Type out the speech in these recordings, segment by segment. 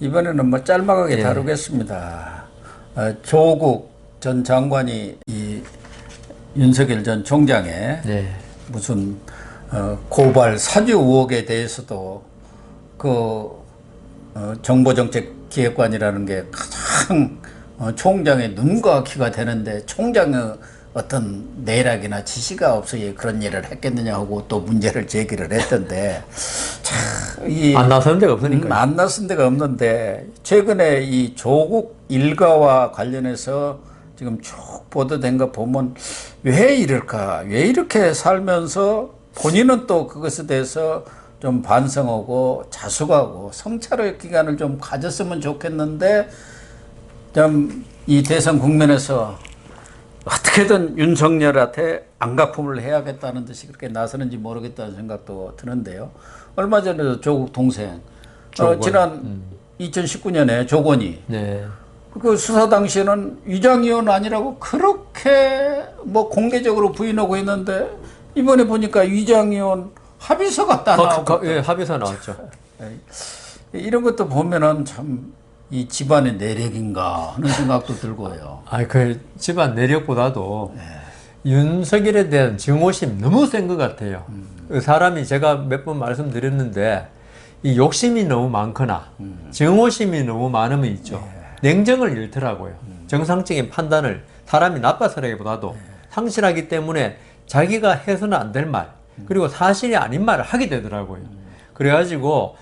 이번에는 뭐 짤막하게 예. 다루겠습니다. 조국 전 장관이 이 윤석열 전 총장의 네. 무슨 고발 사주 의혹에 대해서도 그 정보정책기획관이라는 게 가장 총장의 눈과 귀가 되는데 총장의 어떤 내락이나 지시가 없어야 그런 일을 했겠느냐 하고 또 문제를 제기를 했던데 안 나서는 데가 없으니까. 안 나선 데가 없는데 최근에 이 조국 일가와 관련해서 지금 쭉 보도된 거 보면 왜 이럴까? 왜 이렇게 살면서 본인은 또 그것에 대해서 좀 반성하고 자숙하고 성찰의 기간을 좀 가졌으면 좋겠는데 좀 이 대선 국면에서 어떻게든 윤석열한테 안갚음을 해야겠다는 듯이 그렇게 나서는지 모르겠다는 생각도 드는데요. 얼마 전에도 조국 동생 지난 2019년에 조건이 네. 그 수사 당시에는 위장의원 아니라고 그렇게 뭐 공개적으로 부인하고 있는데 이번에 보니까 위장의원 합의서가 딱 나오고 예, 합의서 나왔죠. 이런 것도 보면은 참 이 집안의 내력인가 하는 생각도 들고요. 그 집안 내력보다도 윤석열에 대한 증오심 너무 센 것 같아요. 그 사람이 제가 몇 번 말씀드렸는데 이 욕심이 너무 많거나 증오심이 너무 많으면 있죠. 냉정을 잃더라고요. 정상적인 판단을 사람이 나빠서라기보다도 상실하기 때문에 자기가 해서는 안 될 말, 그리고 사실이 아닌 말을 하게 되더라고요. 그래가지고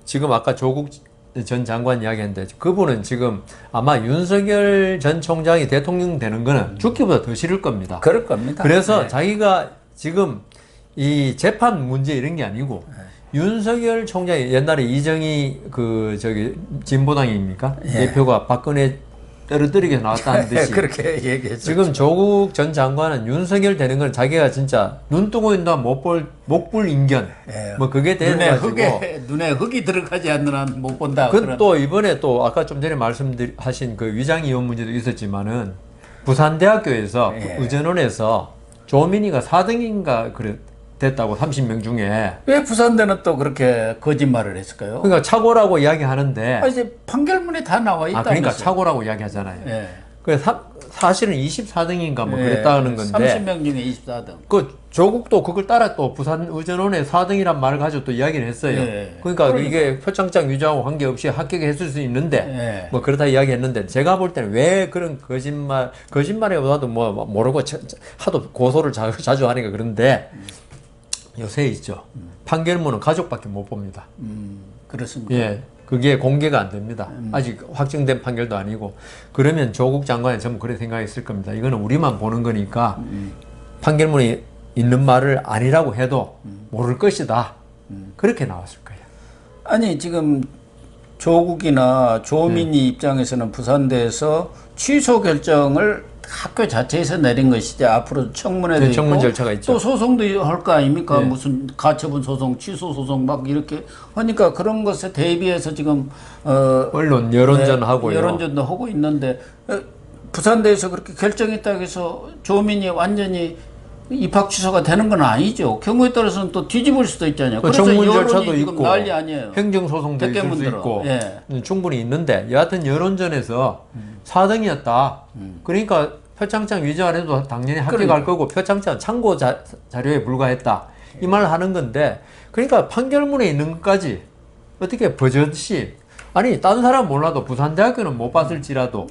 지금 아까 조국 전 장관 이야기했는데 그분은 지금 아마 윤석열 전 총장이 대통령 되는 거는 죽기보다 더 싫을 겁니다. 그럴 겁니다. 그래서 자기가 지금 이 재판 문제 이런 게 아니고 윤석열 총장이 옛날에 이정희 진보당입니까? 대표가 박근혜 떨어뜨리게 나왔다는 듯이 그렇게 얘기했죠. 지금 조국 전 장관은 윤석열 되는 건 자기가 진짜 눈 뜨고 있나 못볼 인견 뭐 그게 돼가지고 눈에 흙이 들어가지 않는 한 못 본다. 또 이번에 또 아까 좀 전에 말씀하신 그 위장의원 문제도 있었지만은 부산대학교에서 의전원에서 조민희가 4등인가 됐다고 30명 중에 왜 부산대는 또 그렇게 거짓말을 했을까요? 그러니까 착오라고 이야기하는데 이제 판결문에 다 나와 있다. 그러니까 착오라고 이야기하잖아요. 예. 사실은 24등인가 뭐 그랬다는 건데 30명 중에 24등. 그 조국도 그걸 따라 또 부산 의전원에 4등이란 말을 가지고 또 이야기를 했어요. 그러니까 이게 표창장 위조하고 관계없이 합격했을 수 있는데 뭐 그렇다 이야기했는데 제가 볼 때는 왜 그런 거짓말에보다도 뭐 모르고 하도 고소를 자주 하니까 그런데 요새 있죠. 판결문은 가족밖에 못 봅니다. 그렇습니다. 예. 그게 공개가 안 됩니다. 아직 확정된 판결도 아니고. 그러면 조국 장관이 전부 그렇게 생각했을 겁니다. 이거는 우리만 보는 거니까 판결문에 있는 말을 아니라고 해도 모를 것이다. 그렇게 나왔을 거예요. 아니 지금 조국이나 조민희 입장에서는 부산대에서 취소 결정을 학교 자체에서 내린 것이지 앞으로 청문회도 있고 청문 절차가 있죠. 또 소송도 할 거 아닙니까? 무슨 가처분 소송, 취소 소송 막 이렇게 하니까 그런 것에 대비해서 지금 언론 여론전 하고요. 여론전도 하고 있는데 부산대에서 그렇게 결정했다고 해서 조민이 완전히 입학 취소가 되는 건 아니죠. 경우에 따라서는 또 뒤집을 수도 있잖아요. 그래서 청문 여론이 절차도 지금 있고 난리 아니에요. 행정소송도 있을 수 대깨문들어. 있고 충분히 있는데 여하튼 여론전에서 4등이었다. 그러니까 표창장 위조 안 해도 당연히 합격할 거고 표창장 참고 자료에 불과했다. 이 말을 하는 건데 그러니까 판결문에 있는 것까지 어떻게 버젓이 아니 다른 사람 몰라도 부산대학교는 못 봤을지라도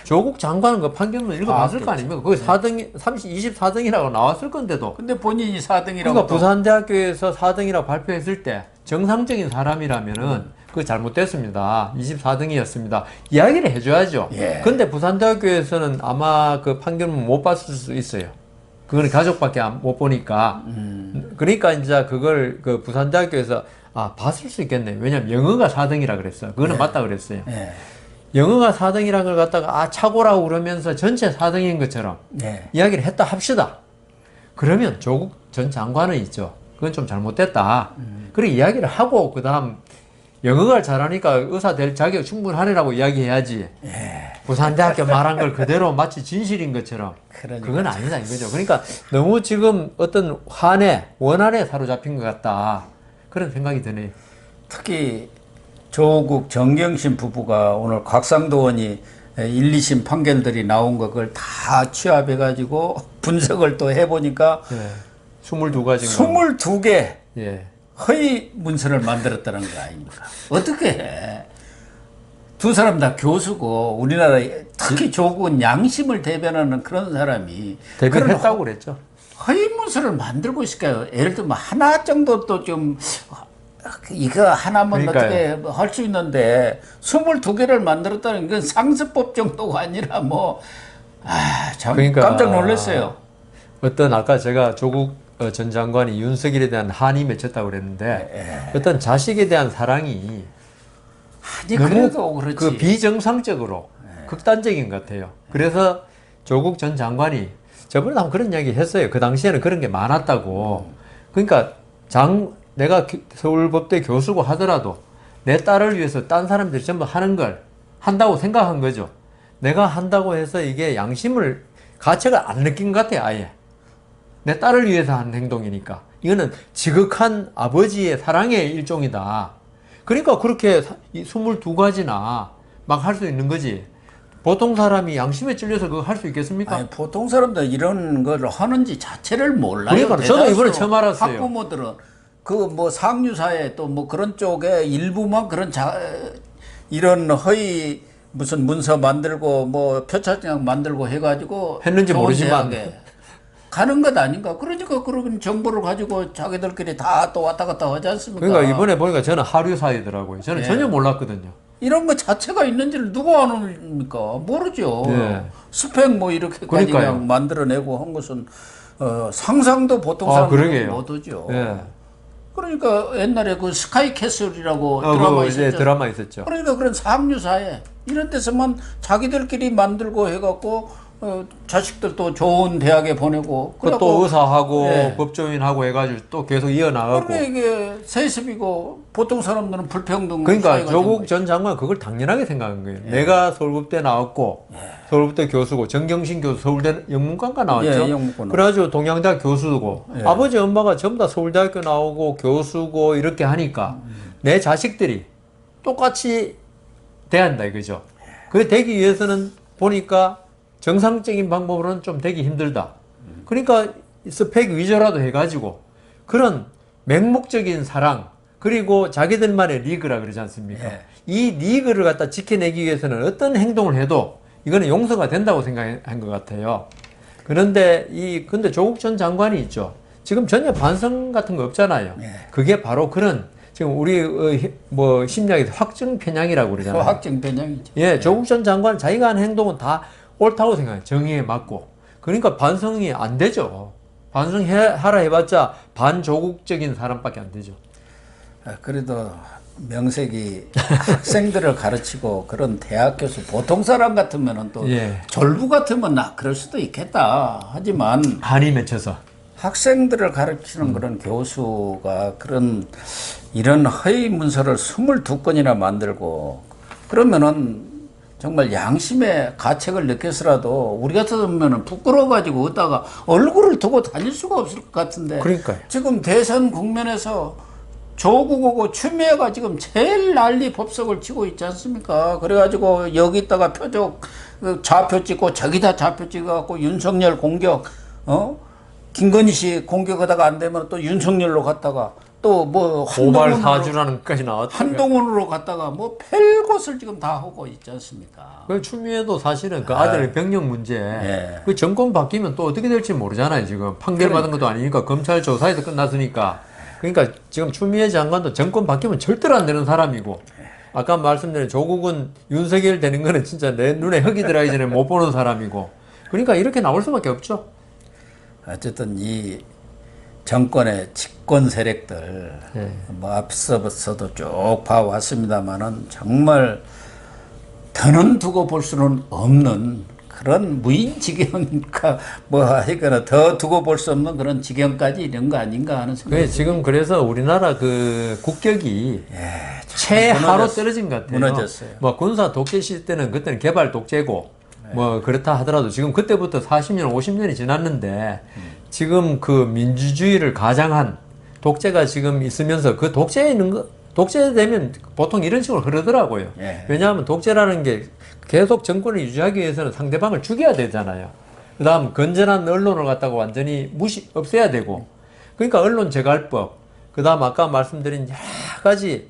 조국 장관은 그 판결문 읽어봤을 거 아닙니까? 거기 4등, 24등이라고 나왔을 건데도 근데 본인이 4등이라고 그러니까 부산대학교에서 4등이라고 발표했을 때 정상적인 사람이라면은 그거 잘못됐습니다. 24등이었습니다. 이야기를 해줘야죠. 근데 부산대학교에서는 아마 그 판결문 못 봤을 수 있어요. 그거는 가족밖에 못 보니까. 그러니까 이제 그걸 그 부산대학교에서 봤을 수 있겠네. 왜냐면 영어가 4등이라 그랬어요. 그거는 맞다 그랬어요. 영어가 4등이라는 걸 갖다가 착오라고 그러면서 전체 4등인 것처럼 이야기를 했다 합시다. 그러면 조국 전 장관은 있죠. 그건 좀 잘못됐다. 그렇게 이야기를 하고 그다음 영어가 잘하니까 의사 될 자격 충분하네라고 이야기해야지. 부산대학교 말한 걸 그대로 마치 진실인 것처럼 그건 아니다 이거죠. 그러니까 너무 지금 어떤 원한에 사로잡힌 것 같다. 그런 생각이 드네요. 특히 조국 정경심 부부가 오늘 곽상도원이 1, 2심 판결들이 나온 거 그걸 다 취합해가지고 분석을 또 해보니까 22가지. 22개 예. 허위 문서를 만들었다는 거 아닙니까? 어떻게 해? 두 사람 다 교수고 우리나라 특히 조국은 양심을 대변하는 그런 사람이 대변했다고 그랬죠. 허위 문서를 만들고 있을까요? 예를 들면 하나 정도 또 좀 이거 하나면 그러니까요. 어떻게 할 수 있는데 22개를 만들었다는 건 상습법 정도가 아니라 참 그러니까 깜짝 놀랐어요. 어떤 아까 제가 조국 전 장관이 윤석열에 대한 한이 맺혔다고 그랬는데 어떤 자식에 대한 사랑이 아니 그래도 그렇지. 그 비정상적으로 극단적인 것 같아요. 그래서 조국 전 장관이 저번에 한번 그런 이야기 했어요. 그 당시에는 그런 게 많았다고. 그러니까 내가 서울법대 교수고 하더라도 내 딸을 위해서 딴 사람들이 전부 하는 걸 한다고 생각한 거죠. 내가 한다고 해서 이게 양심을 가책을 안 느낀 것 같아요. 아예 내 딸을 위해서 하는 행동이니까 이거는 지극한 아버지의 사랑의 일종이다. 그러니까 그렇게 22가지나 막 할 수 있는 거지. 보통 사람이 양심에 찔려서 그거 할 수 있겠습니까? 아니, 보통 사람들 이런 걸 하는지 자체를 몰라요. 그러니까 저도 이번에 처음 알았어요. 학부모들은 그 뭐 상류사회 또 뭐 그런 쪽에 일부만 그런 이런 허위 무슨 문서 만들고 뭐 표창장 만들고 해가지고 했는지 좋은 모르지만 대학에 가는 것 아닌가? 그러니까 그런 정보를 가지고 자기들끼리 다 또 왔다 갔다 하지 않습니까? 그러니까 이번에 보니까 저는 하류 사이더라고요. 저는 전혀 몰랐거든요. 이런 거 자체가 있는지를 누가 아닙니까? 모르죠. 예. 스펙 뭐 이렇게까지 그러니까요. 그냥 만들어내고 한 것은 상상도 보통 사람들은 그러게요. 못하죠. 예. 그러니까 옛날에 그 스카이캐슬이라고 그거 드라마 이제 있었죠. 드라마 있었죠. 그러니까 그런 상류사회 이런 데서만 자기들끼리 만들고 해갖고 자식들도 좋은 대학에 보내고 또 의사하고 예. 법조인하고 해가지고 또 계속 이어나가고. 그러니까 이게 세습이고 보통 사람들은 불평등. 그러니까 사회가 조국 된 전 장관 그걸 당연하게 생각한 거예요. 내가 서울법대 나왔고 서울법대 교수고 정경심 교수 서울대 영문과가 나왔죠. 예, 영문과 그래가지고 동양대학 교수고 아버지 엄마가 전부 다 서울대학교 나오고 교수고 이렇게 하니까 내 자식들이 똑같이 돼야 한다 이거죠. 그게 되기 위해서는 보니까 정상적인 방법으로는 좀 되기 힘들다. 그러니까 스펙 위조라도 해가지고 그런 맹목적인 사랑 그리고 자기들만의 리그라 그러지 않습니까? 예. 이 리그를 갖다 지켜내기 위해서는 어떤 행동을 해도 이거는 용서가 된다고 생각한 것 같아요. 근데 조국 전 장관이 있죠. 지금 전혀 반성 같은 거 없잖아요. 예. 그게 바로 그런 지금 우리 뭐 심리학에서 확증 편향이라고 그러잖아요. 확증 편향이죠. 예, 조국 전 장관 자기가 하는 행동은 다 옳다고 생각해요. 정의에 맞고. 그러니까 반성이 안 되죠. 반성하라 해봤자 반조국적인 사람밖에 안 되죠. 그래도 명색이 학생들을 가르치고 그런 대학 교수 보통 사람 같으면은 또 예. 졸부 같으면 그럴 수도 있겠다. 하지만 한이 맺혀서. 학생들을 가르치는 그런 교수가 이런 허위 문서를 22건이나 만들고 그러면은 정말 양심의 가책을 느껴서라도 우리 같으면은 부끄러워가지고 어디다가 얼굴을 두고 다닐 수가 없을 것 같은데. 그러니까요. 지금 대선 국면에서 조국하고 추미애가 지금 제일 난리 법석을 치고 있지 않습니까? 그래가지고 여기다가 표적 좌표 찍고 저기다 좌표 찍어갖고 윤석열 공격, 김건희 씨 공격하다가 안 되면 또 윤석열로 갔다가 또 뭐 고발 사주라는 것까지 나왔다. 한동훈으로 갔다가 뭐 별것을 지금 다 하고 있지 않습니까? 그 추미애도 사실은 그 아들 병역 문제, 예. 그 정권 바뀌면 또 어떻게 될지 모르잖아요. 지금 판결 받은 것도 아니니까 검찰 조사에서 끝났으니까. 그러니까 지금 추미애 장관도 정권 바뀌면 절대로 안 되는 사람이고. 아까 말씀드린 조국은 윤석열 되는 거는 진짜 내 눈에 흙이 들어가기 전에 못 보는 사람이고. 그러니까 이렇게 나올 수밖에 없죠. 어쨌든 이 정권의 집권 세력들 예. 뭐 앞서서도 쭉 봐왔습니다만은 정말 더는 두고 볼 수는 없는 그런 무인지경이니까 뭐 하여간 더 두고 볼 수 없는 그런 지경까지 이런 거 아닌가 하는 생각이 지금 그래서 우리나라 그 국격이 최하로 떨어진 것 같아요. 무너졌어요. 뭐 군사 독재 시대는 그때는 개발 독재고 뭐 그렇다 하더라도 지금 그때부터 40년, 50년이 지났는데 지금 그 민주주의를 가장한 독재가 지금 있으면서 그 독재에 있는 독재되면 보통 이런 식으로 흐르더라고요. 예. 왜냐하면 독재라는 게 계속 정권을 유지하기 위해서는 상대방을 죽여야 되잖아요. 그 다음 건전한 언론을 갖다가 완전히 없애야 되고. 그러니까 언론 재갈법, 그 다음 아까 말씀드린 여러 가지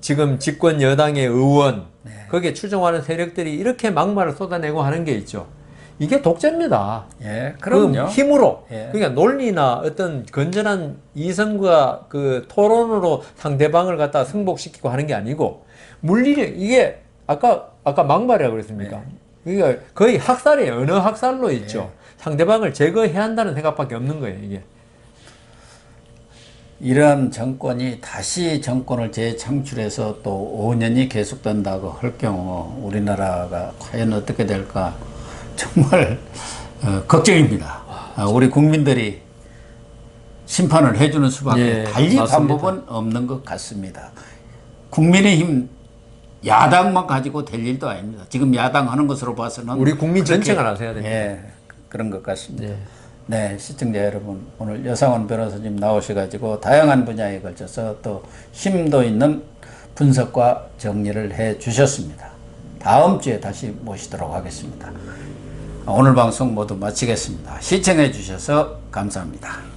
지금 집권 여당의 의원, 거기에 추종하는 세력들이 이렇게 막말을 쏟아내고 하는 게 있죠. 이게 독재입니다. 예, 그럼요. 그 힘으로. 예. 그러니까 논리나 어떤 건전한 이성과 그 토론으로 상대방을 갖다 승복시키고 하는 게 아니고, 이게 아까 막말이라고 그랬습니까? 그러니까 거의 학살이에요. 언어 학살로 있죠. 상대방을 제거해야 한다는 생각밖에 없는 거예요, 이게. 이러한 정권이 다시 정권을 재창출해서 또 5년이 계속된다고 할 경우 우리나라가 과연 어떻게 될까 정말 걱정입니다. 우리 국민들이 심판을 해주는 수밖에 달리 방법은 없는 것 같습니다. 국민의힘 야당만 가지고 될 일도 아닙니다. 지금 야당하는 것으로 봐서는 우리 국민 전체가 나서야 됩니다. 예, 그런 것 같습니다. 네, 시청자 여러분, 오늘 여상원 변호사님 나오셔가지고 다양한 분야에 걸쳐서 또 심도 있는 분석과 정리를 해 주셨습니다. 다음 주에 다시 모시도록 하겠습니다. 오늘 방송 모두 마치겠습니다. 시청해 주셔서 감사합니다.